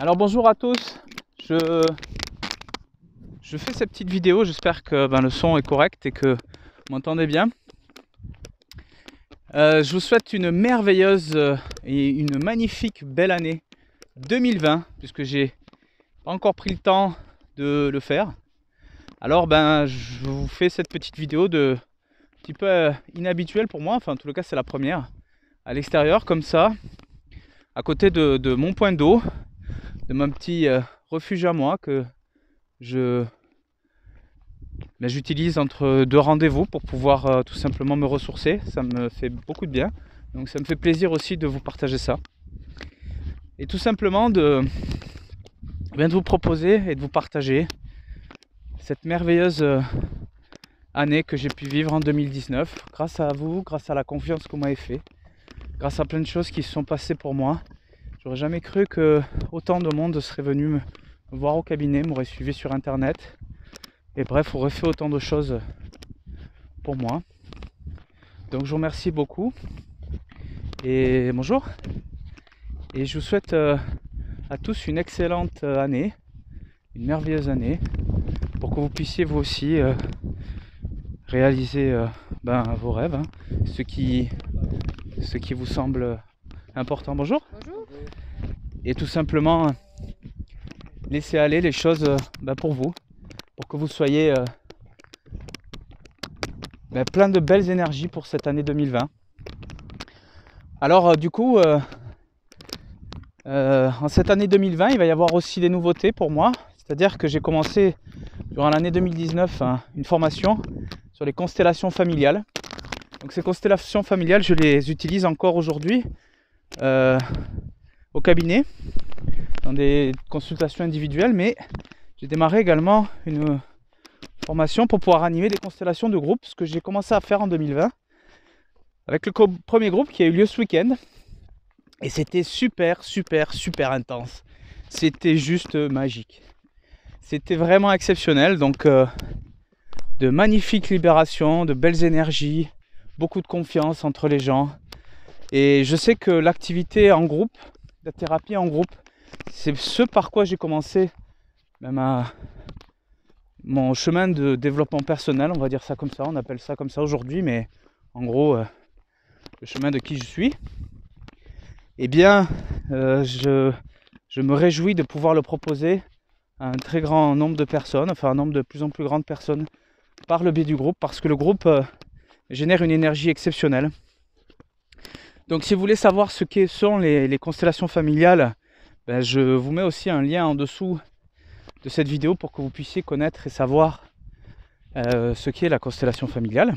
Alors bonjour à tous, je fais cette petite vidéo, j'espère que le son est correct et que vous m'entendez bien. Je vous souhaite une merveilleuse et une magnifique belle année 2020, puisque j'ai pas encore pris le temps de le faire. Alors je vous fais cette petite vidéo un petit peu inhabituelle pour moi, enfin en tout cas c'est la première, à l'extérieur comme ça, à côté de mon point d'eau, de mon petit refuge à moi que j'utilise entre deux rendez-vous pour pouvoir tout simplement me ressourcer. Ça me fait beaucoup de bien. Donc ça me fait plaisir aussi de vous partager ça. Et tout simplement de vous proposer et de vous partager cette merveilleuse année que j'ai pu vivre en 2019. Grâce à vous, grâce à la confiance que vous m'avez fait, grâce à plein de choses qui se sont passées pour moi. J'aurais jamais cru que autant de monde serait venu me voir au cabinet, m'aurait suivi sur internet. Et bref, aurait fait autant de choses pour moi. Donc je vous remercie beaucoup. Et bonjour. Et je vous souhaite à tous une excellente année, une merveilleuse année, pour que vous puissiez vous aussi réaliser vos rêves, hein, ce qui vous semble important. Bonjour. Bonjour. Et tout simplement laisser aller les choses pour vous, pour que vous soyez plein de belles énergies pour cette année 2020. Alors du coup, en cette année 2020, il va y avoir aussi des nouveautés pour moi. C'est-à-dire que j'ai commencé durant l'année 2019 une formation sur les constellations familiales. Donc ces constellations familiales, je les utilise encore aujourd'hui au cabinet, dans des consultations individuelles, mais j'ai démarré également une formation pour pouvoir animer des constellations de groupe, ce que j'ai commencé à faire en 2020, avec le premier groupe qui a eu lieu ce week-end. Et c'était super intense. C'était juste magique. C'était vraiment exceptionnel. Donc de magnifiques libérations, de belles énergies, beaucoup de confiance entre les gens. Et je sais que l'activité en groupe, la thérapie en groupe, c'est ce par quoi j'ai commencé mon chemin de développement personnel, on va dire ça comme ça, on appelle ça comme ça aujourd'hui, mais en gros, le chemin de qui je suis. Eh bien, je me réjouis de pouvoir le proposer à un très grand nombre de personnes, enfin un nombre de plus en plus grand de personnes par le biais du groupe, parce que le groupe génère une énergie exceptionnelle. Donc si vous voulez savoir ce qu'est sont les constellations familiales, je vous mets aussi un lien en dessous de cette vidéo pour que vous puissiez connaître et savoir ce qu'est la constellation familiale.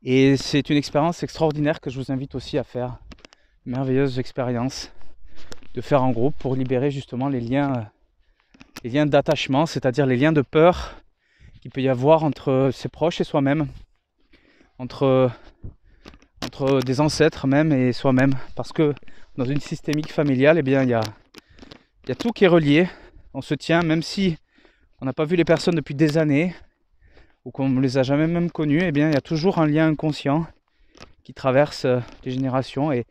Et c'est une expérience extraordinaire que je vous invite aussi à faire. Merveilleuse expérience de faire en groupe pour libérer justement les liens d'attachement, c'est-à-dire les liens de peur qu'il peut y avoir entre ses proches et soi-même, entre des ancêtres même et soi-même, parce que dans une systémique familiale, eh bien il y a tout qui est relié. On se tient, même si on n'a pas vu les personnes depuis des années ou qu'on ne les a jamais même connues, eh bien il y a toujours un lien inconscient qui traverse les générations. Et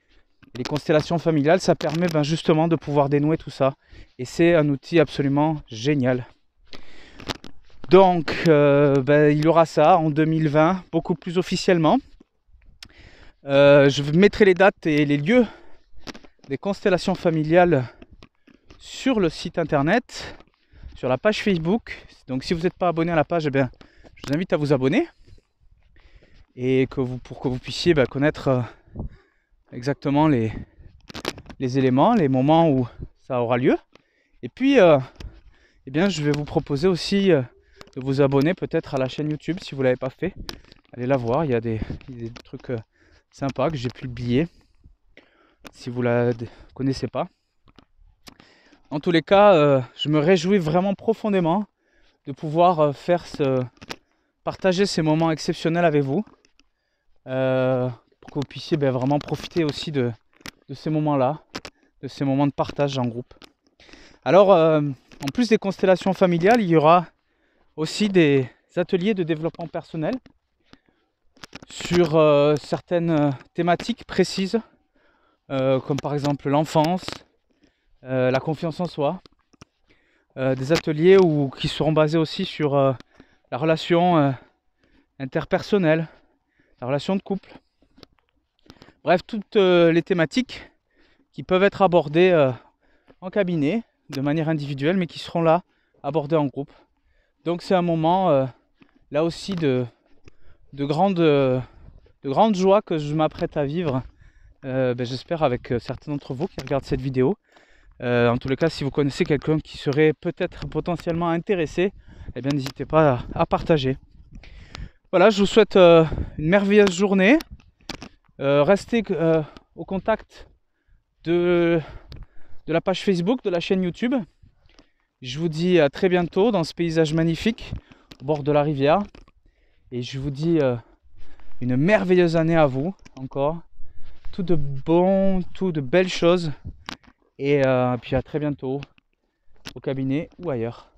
les constellations familiales, ça permet justement de pouvoir dénouer tout ça. Et c'est un outil absolument génial. Donc, il y aura ça en 2020, beaucoup plus officiellement. Je mettrai les dates et les lieux des constellations familiales sur le site internet, sur la page Facebook. Donc si vous n'êtes pas abonné à la page, je vous invite à vous abonner. Et pour que vous puissiez connaître exactement les éléments, les moments où ça aura lieu. Et puis, je vais vous proposer aussi de vous abonner peut-être à la chaîne YouTube si vous ne l'avez pas fait. Allez la voir, il y a des trucs sympas que j'ai publiés si vous ne la connaissez pas. En tous les cas, je me réjouis vraiment profondément de pouvoir partager ces moments exceptionnels avec vous. Pour que vous puissiez vraiment profiter aussi de ces moments-là, de ces moments de partage en groupe. Alors, en plus des constellations familiales, il y aura aussi des ateliers de développement personnel sur certaines thématiques précises, comme par exemple l'enfance, la confiance en soi. Des ateliers qui seront basés aussi sur la relation interpersonnelle, la relation de couple. Bref, toutes les thématiques qui peuvent être abordées en cabinet, de manière individuelle, mais qui seront là, abordées en groupe. Donc c'est un moment là aussi de grande joie que je m'apprête à vivre, j'espère avec certains d'entre vous qui regardent cette vidéo. En tous les cas, si vous connaissez quelqu'un qui serait peut-être potentiellement intéressé, eh bien n'hésitez pas à partager. Voilà, je vous souhaite une merveilleuse journée. Restez au contact de la page Facebook, de la chaîne YouTube. Je vous dis à très bientôt dans ce paysage magnifique au bord de la rivière. Et je vous dis une merveilleuse année à vous encore. Tout de bon, tout de belles choses. Et puis à très bientôt au cabinet ou ailleurs.